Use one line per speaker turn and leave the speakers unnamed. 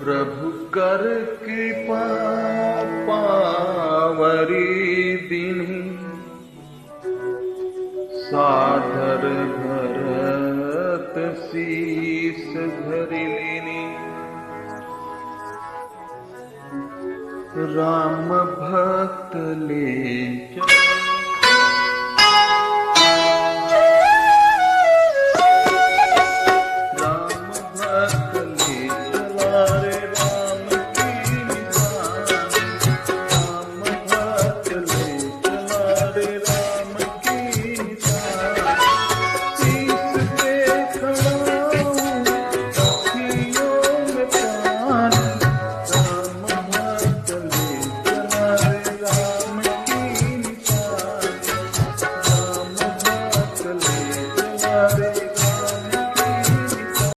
प्रभु कर कृपा पावरी दीन्ही, सादर भरत शीस धरि लीनी। राम भक्त ले चल